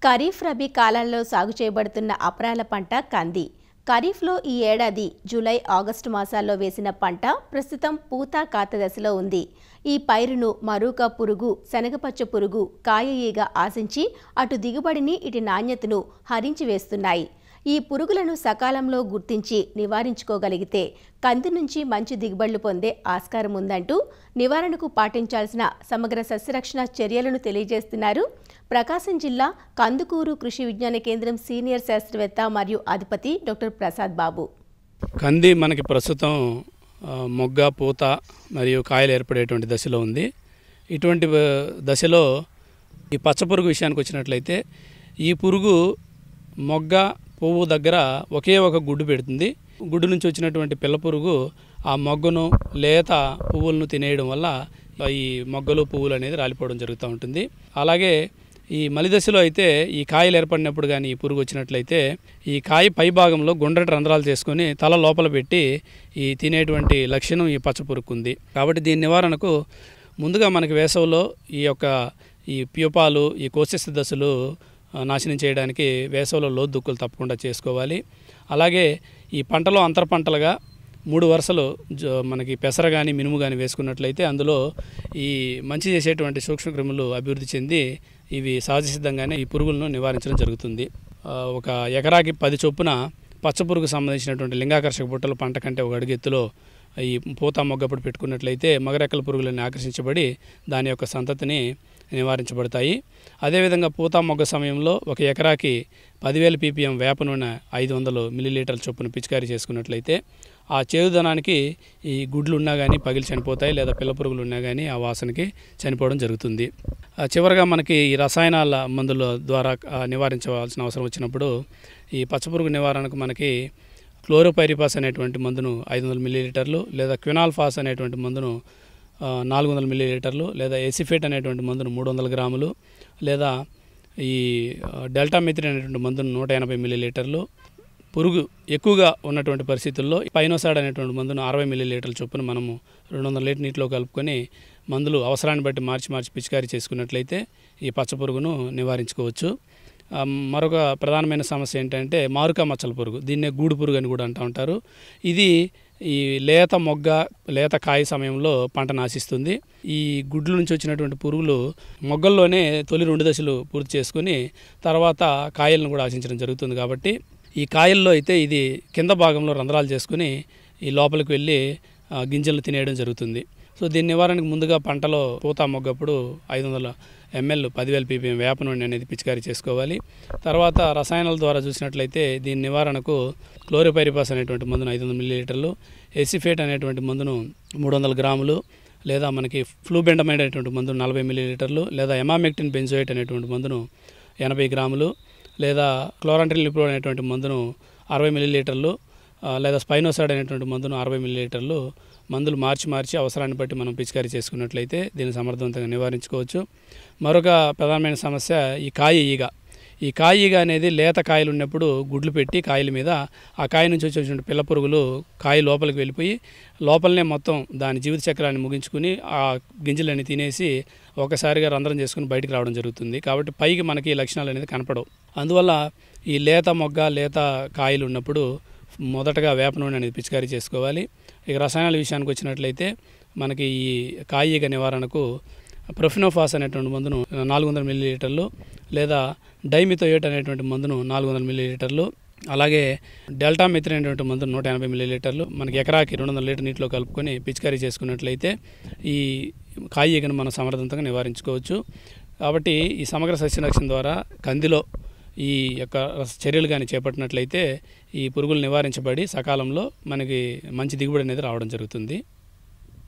ఖరీఫ్ రబీ కాలాల్లో సాగు చేయబడుతున్న అపరాల పంట కంది. ఖరీఫ్లో ఈ ఏడాది జూలై ఆగస్టు మాసాల్లో వేసిన పంట ప్రస్తుతం పూత కాత దశలో ఉంది. ఈ పైరును మరూక పురుగు, శనగపచ్చ పురుగు, కాయ ఈగ ఆశించి అటు దిగుబడిని ఇటు నాణ్యతను హరించి వేస్తున్నాయి. ఈ పురుగులను సకాలంలో గుర్తించి నివారించుకోగలిగితే కంది నుంచి మంచి దిగుబడులు పొందే ఆస్కారం ఉందంటూ నివారణకు పాటించాల్సిన సమగ్ర సస్యరక్షణ చర్యలను తెలియజేస్తున్నారు ప్రకాశం జిల్లా కందుకూరు కృషి విజ్ఞాన కేంద్రం సీనియర్ శాస్త్రవేత్త మరియు అధిపతి డాక్టర్ ప్రసాద్ బాబు. కంది మనకి ప్రస్తుతం మొగ్గ, పూత మరియు కాయలు ఏర్పడేటువంటి దశలో ఉంది. ఇటువంటి దశలో ఈ పచ్చపురుగు విషయానికి వచ్చినట్లయితే ఈ పురుగు మొగ్గ, పువ్వు దగ్గర ఒకే ఒక గుడ్డు పెడుతుంది. గుడ్డు నుంచి వచ్చినటువంటి పిల్ల పురుగు ఆ మొగ్గను, లేత పువ్వులను తినేయడం వల్ల ఈ మొగ్గలు, పువ్వులు అనేది రాలిపోవడం జరుగుతూ ఉంటుంది. అలాగే ఈ మలి దశలో అయితే ఈ కాయలు ఏర్పడినప్పుడు కానీ ఈ పురుగు వచ్చినట్లయితే ఈ కాయ పై భాగంలో గుండ్రటి రంధ్రాలు చేసుకొని తల లోపల పెట్టి ఈ తినేటువంటి లక్షణం ఈ పచ్చ పురుగుకు ఉంది. కాబట్టి దీని నివారణకు ముందుగా మనకి వేసవిలో ఈ ప్యూపాలు, ఈ కోశస్థ దశలు నాశనం చేయడానికి వేసవిలో లోతు దుక్కులు తప్పకుండా చేసుకోవాలి. అలాగే ఈ పంటలో అంతర పంటలుగా 3 వరుసలు మనకి పెసర కానీ మినుము కానీ వేసుకున్నట్లయితే అందులో ఈ మంచి చేసేటువంటి సూక్ష్మక్రిములు అభివృద్ధి చెంది ఇవి సహజ సిద్ధంగానే ఈ పురుగులను నివారించడం జరుగుతుంది. ఒక ఎకరాకి 10 చొప్పున పచ్చపురుగు సంబంధించినటువంటి లింగాకర్షక బుట్టలు పంట కంటే ఒక అడుగు ఎత్తులో ఈ పూత మొగ్గప్పుడు పెట్టుకున్నట్లయితే మగరెక్కల పురుగులని ఆకర్షించబడి దాని యొక్క సంతతిని నివారించబడతాయి. అదేవిధంగా పూత మొగ్గ సమయంలో ఒక ఎకరాకి 10,000 ppm వేప నూనె 500 ml చొప్పున పిచికారీ చేసుకున్నట్లయితే ఆ చేదుదనానికి ఈ గుడ్లు ఉన్నా కానీ పగిలి చనిపోతాయి, లేదా పిల్ల పురుగులు ఉన్నా కానీ ఆ వాసనకి చనిపోవడం జరుగుతుంది. చివరగా మనకి ఈ రసాయనాల మందుల ద్వారా నివారించవలసిన అవసరం వచ్చినప్పుడు ఈ పచ్చపురుగు నివారణకు మనకి క్లోరోపైరిపాస్ అనేటువంటి మందును 500 ml, లేదా క్వినాల్ఫాస్ అనేటువంటి మందును 400 ml, లేదా ఎసిఫేట్ అనేటువంటి మందును 300 గ్రాములు, లేదా ఈ డెల్టామెథ్రిన్ అనేటువంటి మందును 180 ml, పురుగు ఎక్కువగా ఉన్నటువంటి పరిస్థితుల్లో పైనోసాడ్ అనేటువంటి మందును 60 ml చొప్పున మనము 200 లీటర్ నీటిలో కలుపుకొని మందులు అవసరాన్ని బట్టి మార్చి పిచికారీ చేసుకున్నట్లయితే ఈ పచ్చపురుగును నివారించుకోవచ్చు. మరొక ప్రధానమైన సమస్య ఏంటంటే మారుక మచ్చల పురుగు, దీన్నే గూడు పురుగు అని కూడా అంటూ ఉంటారు. ఇది ఈ లేత మొగ్గ, లేత కాయ సమయంలో పంట నాశిస్తుంది. ఈ గుడ్ల నుంచి వచ్చినటువంటి పురుగులు మొగ్గల్లోనే తొలి 2 దశలు పూర్తి చేసుకుని తర్వాత కాయలను కూడా ఆశించడం జరుగుతుంది. కాబట్టి ఈ కాయల్లో అయితే ఇది కింద భాగంలో రంధ్రాలు చేసుకుని ఈ లోపలికి వెళ్ళి గింజలు తినేయడం జరుగుతుంది. సో దీని నివారణకు ముందుగా పంటలో పూత మొగ్గప్పుడు 500 ml 10,000 ppm వేప నూనె అనేది పిచికారీ చేసుకోవాలి. తర్వాత రసాయనాల ద్వారా చూసినట్లయితే దీని నివారణకు క్లోరోపైరిపాస్ అనేటువంటి మందును 500 ml, ఎసిఫేట్ అనేటువంటి మందును 300 గ్రాములు, లేదా మనకి ఫ్లూబెండమైడ్ అనేటువంటి మందును 40 ml, లేదా ఎమామెక్టిన్ బెంజోయేట్ అనేటువంటి మందును 80 గ్రాములు, లేదా క్లోరాంట్రినిలిప్రోల్ అనేటువంటి మందును 60 ml, లేదా స్పైనోసాడ్ అనేటువంటి మందును 60 ml మందులు మార్చి అవసరాన్ని బట్టి మనం పిచికారీ చేసుకున్నట్లయితే దీన్ని సమర్థవంతంగా నివారించుకోవచ్చు. మరొక ప్రధానమైన సమస్య ఈ కాయ ఈగ. ఈ కాయ ఈగ అనేది లేత కాయలు ఉన్నప్పుడు గుడ్లు పెట్టి కాయల మీద ఆ కాయ నుంచి వచ్చేటువంటి పిల్ల పురుగులు కాయ లోపలికి వెళ్ళిపోయి లోపలనే మొత్తం దాని జీవిత చక్రాన్ని ముగించుకుని ఆ గింజలన్నీ తినేసి ఒకసారిగా రంధ్రం చేసుకుని బయటికి రావడం జరుగుతుంది. కాబట్టి పైకి మనకి ఈ లక్షణాలు అనేది కనపడవు. అందువల్ల ఈ లేత మొగ్గ, లేత కాయలు ఉన్నప్పుడు మొదటగా వేప నూనె అనేది పిచికారీ చేసుకోవాలి. ఇక రసాయనాల విషయానికి వచ్చినట్లయితే మనకి ఈ కాయ ఈగ నివారణకు ప్రొఫినోఫాస్ అనేటువంటి మందును 400 ml, లేదా డైమిథోయేట్ అనేటువంటి మందును 400 ml, అలాగే డెల్టామెథ్రిన్ అనేటువంటి మందును 180 ml మనకి ఎకరాకి 200 లీటర్ నీటిలో కలుపుకొని పిచికారీ చేసుకున్నట్లయితే ఈ కాయ ఈగను మనం సమర్థవంతంగా నివారించుకోవచ్చు. కాబట్టి ఈ సమగ్ర సస్యరక్షణ ద్వారా కందిలో ఈ యొక్క చర్యలు కానీ చేపట్టినట్లయితే ఈ పురుగులు నివారించబడి సకాలంలో మనకి మంచి దిగుబడి అనేది రావడం జరుగుతుంది.